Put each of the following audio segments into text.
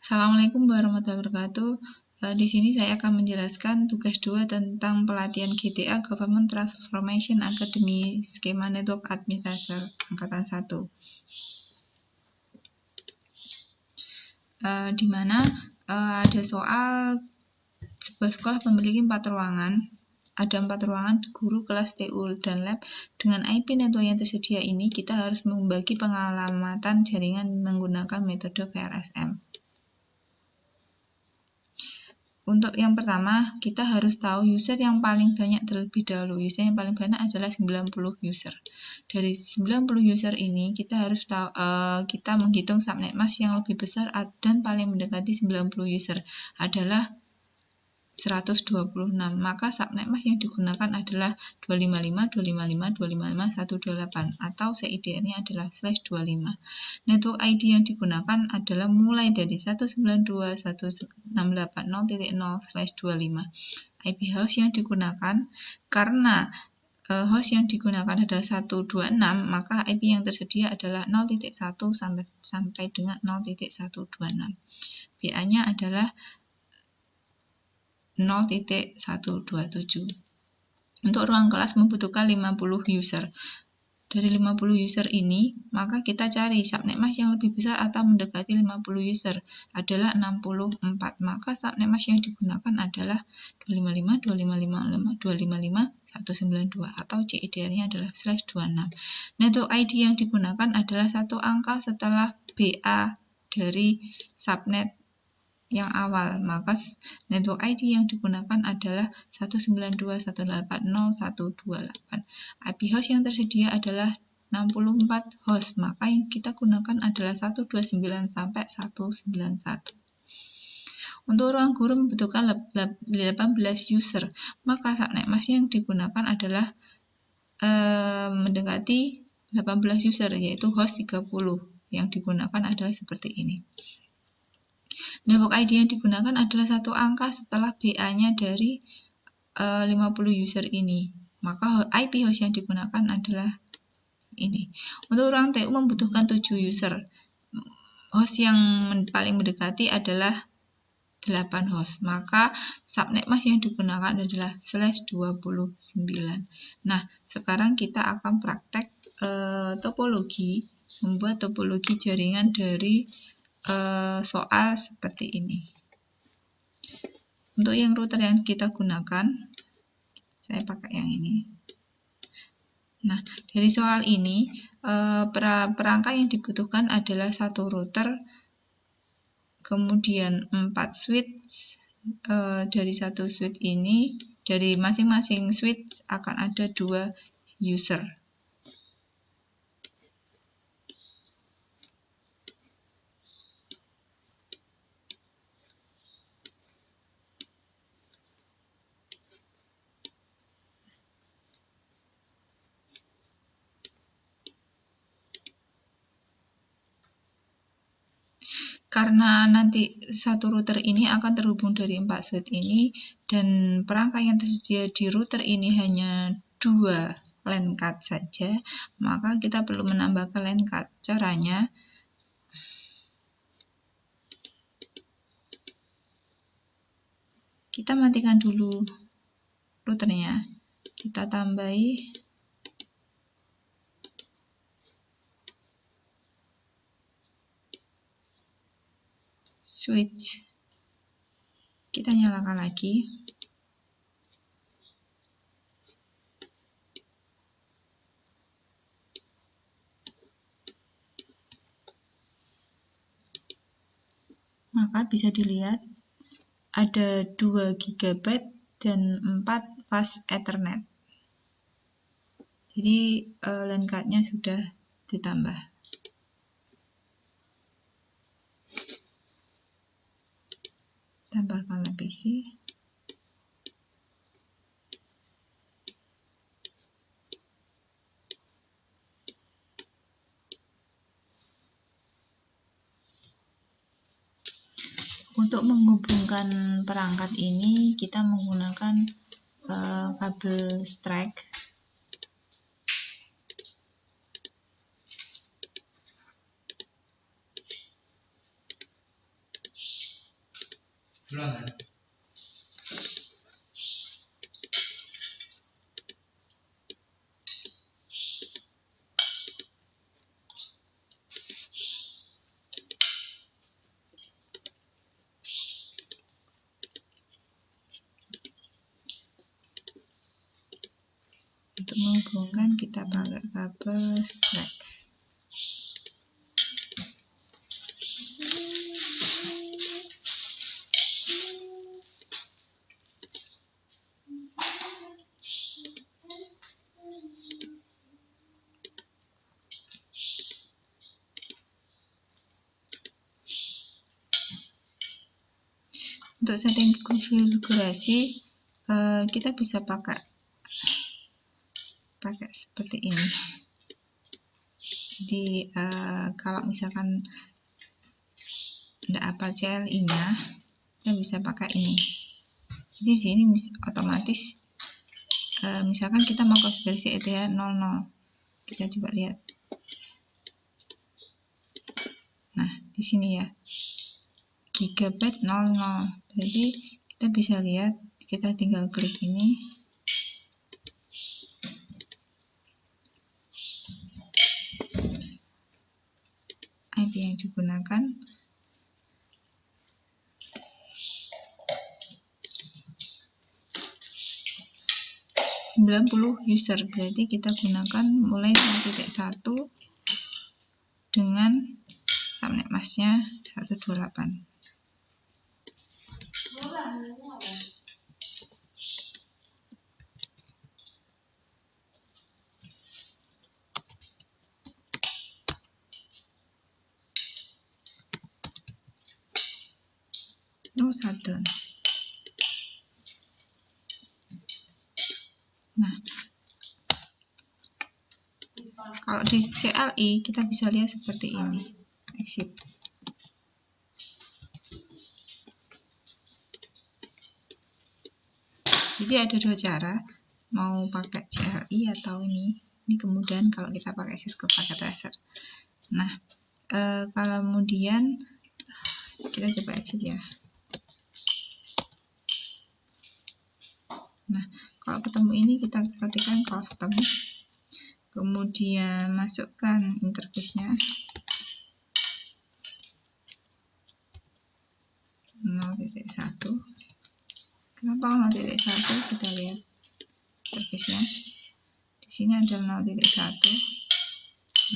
Assalamualaikum warahmatullahi wabarakatuh. Di sini saya akan menjelaskan tugas 2 tentang pelatihan GTA Government Transformation Academy Skema Network Administrator Angkatan 1. Di mana ada soal sebuah sekolah memiliki 4 ruangan. Ada 4 ruangan guru, kelas, TU, dan lab. Dengan IP network yang tersedia ini, kita harus membagi pengalamatan jaringan menggunakan metode VLSM. Untuk yang pertama, kita harus tahu user yang paling banyak terlebih dahulu. User yang paling banyak adalah 90 user. Dari 90 user ini, kita harus tahu, kita menghitung subnet mask yang lebih besar dan paling mendekati 90 user adalah 126. Maka subnet mask yang digunakan adalah 255, 255, 255, 128 atau CIDR-nya adalah /25. Network ID yang digunakan adalah mulai dari 192.168.0.0/25. IP host yang digunakan karena host yang digunakan adalah 126, maka IP yang tersedia adalah 0.1 sampai dengan 0.126. BA-nya adalah 0.127. Untuk ruang kelas membutuhkan 50 user. Dari 50 user ini, maka kita cari subnet mask yang lebih besar atau mendekati 50 user adalah 64. Maka subnet mask yang digunakan adalah 255, 255, 255, 192 atau CIDR-nya adalah /26. Network ID yang digunakan adalah satu angka setelah BA dari subnet yang awal, maka network ID yang digunakan adalah 192.168.0.128. IP host yang tersedia adalah 64 host, maka yang kita gunakan adalah 129 sampai 191. Untuk ruang guru membutuhkan 18 user, maka subnet mask yang digunakan adalah mendekati 18 user, yaitu host 30. Yang digunakan adalah seperti ini. Network ID yang digunakan adalah satu angka setelah BA-nya dari 50 user ini. Maka IP host yang digunakan adalah ini. Untuk ruang TU membutuhkan 7 user. Host yang paling mendekati adalah 8 host. Maka subnet mask yang digunakan adalah /29. Nah, sekarang kita akan praktek topologi, membuat topologi jaringan dari soal seperti ini. Untuk yang router yang kita gunakan, saya pakai yang ini. Nah, dari soal ini, perangkat yang dibutuhkan adalah satu router, kemudian 4 switch. Dari satu switch ini, dari masing-masing switch akan ada 2 user. Karena nanti satu router ini akan terhubung dari 4 switch ini, dan perangkat yang tersedia di router ini hanya 2 LAN card saja, maka kita perlu menambahkan LAN card. Caranya, kita matikan dulu routernya, kita tambahi switch, kita nyalakan lagi. Maka bisa dilihat ada 2 GB dan 4 fast Ethernet. Jadi LAN card-nya sudah ditambah. Tambahkanlah PC. Untuk menghubungkan perangkat ini, kita menggunakan kabel strike. Untuk menghubungkan kita pakai kabel strap. Untuk setting konfigurasi kita bisa pakai seperti ini. Jadi kalau misalkan tidak hafal CLI-nya, kita bisa pakai ini. Jadi di sini otomatis misalkan kita mau konfigurasi ETH 00, kita coba lihat. Nah, di sini ya. Gigabyte 00. Jadi kita bisa lihat, kita tinggal klik ini. IP yang digunakan user, berarti kita gunakan mulai 0.1 dengan subnet masknya 128. Shutdown. Nah, kalau di CLI kita bisa lihat seperti ini. Exit. Jadi ada dua cara, mau pakai CLI atau ini. Ini kemudian kalau kita pakai Cisco Packet Tracer. Nah, kalau kemudian kita coba exit ya. Nah, kalau ketemu ini kita ketikkan custom, kemudian masukkan interface-nya 0.1. Kenapa 0.1? Kita lihat interface-nya. Di sini ada 0.1.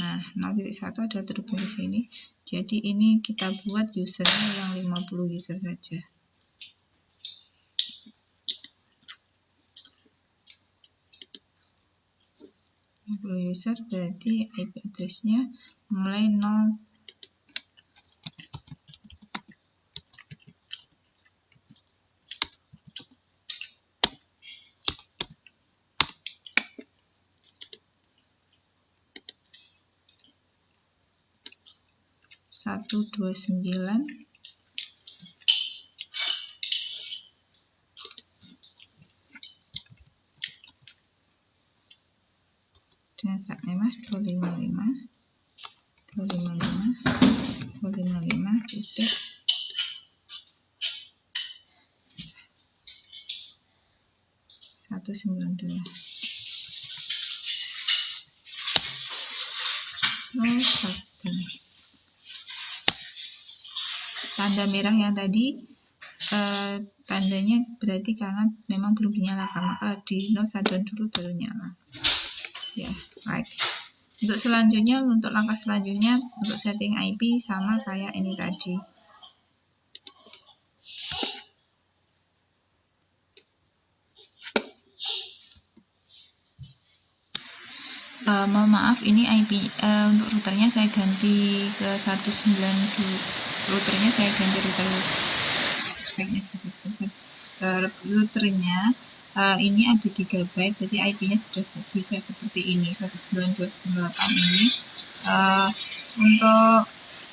Nah, 0.1 adalah terhubung di sini. Jadi ini kita buat usernya yang 50 user saja. User berarti IP address-nya mulai 0. Satu 29 dengan subnet mask 255 titik 192. Tanda merah yang tadi tandanya berarti karena memang belum dinyalakan, maka di no shutdown dulu baru nyala ya. Right. Untuk selanjutnya, untuk langkah selanjutnya untuk setting IP sama kayak ini tadi. Mohon maaf, ini IP untuk routernya saya ganti ke 192. Routernya saya ganti router speknya routernya ini ada 3 byte, jadi IP-nya sudah di set seperti ini 192.168 ini. Untuk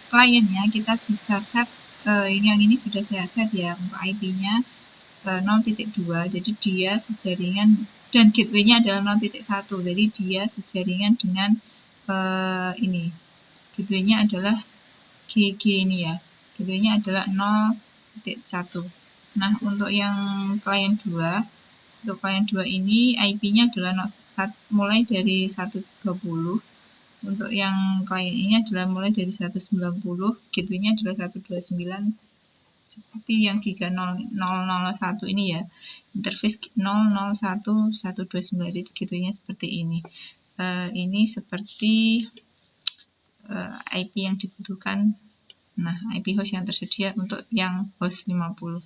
kliennya kita bisa set yang ini sudah saya set ya, untuk IP-nya 0.2, jadi dia sejaringan dan gateway-nya adalah 0.1, jadi dia sejaringan dengan ini. Gateway-nya adalah GG ini ya. Gateway-nya adalah 0.1. Nah, untuk yang klien 2, untuk klien 2 ini IP-nya adalah mulai dari 130. Untuk yang klien ini adalah mulai dari 190, gateway-nya adalah 129, seperti yang Giga 0001 ini ya. Interface 001.129 itu gateway-nya seperti ini. Ini seperti IP yang dibutuhkan. Nah, IP host yang tersedia untuk yang host 50.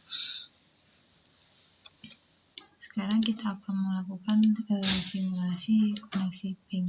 Sekarang kita akan melakukan simulasi koneksi ping.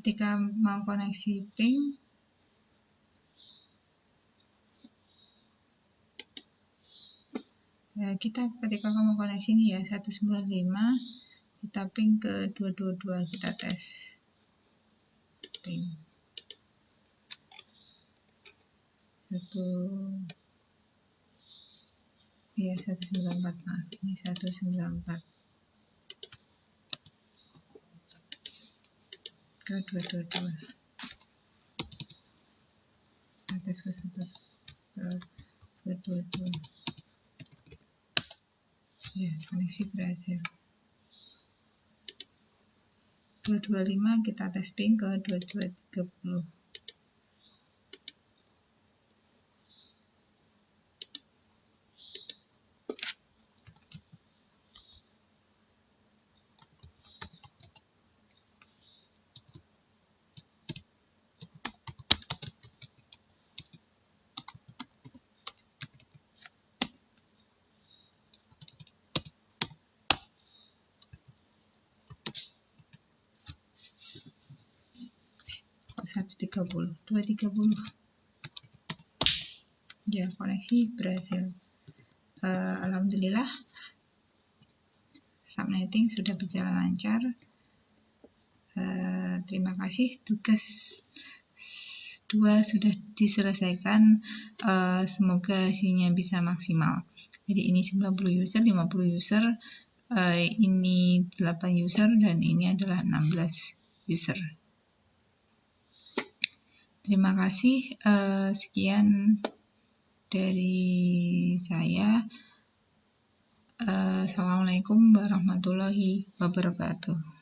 Ketika mau koneksi ping, kita ketika mau koneksi ini ya 195, kita ping ke 222, kita tes ping 194, maaf, ini 194 ke 222, kita tes ke 222. Ya, koneksi berhasil. 225 kita tes ping ke 2230. Kok 130, 230. Ya, koneksi berhasil. Alhamdulillah, subnetting sudah berjalan lancar. Terima kasih, tugas 2 sudah diselesaikan. Semoga hasilnya bisa maksimal. Jadi ini 90 user, 50 user, ini 8 user, dan ini adalah 16 user. Terima kasih, sekian dari saya. Assalamualaikum warahmatullahi wabarakatuh.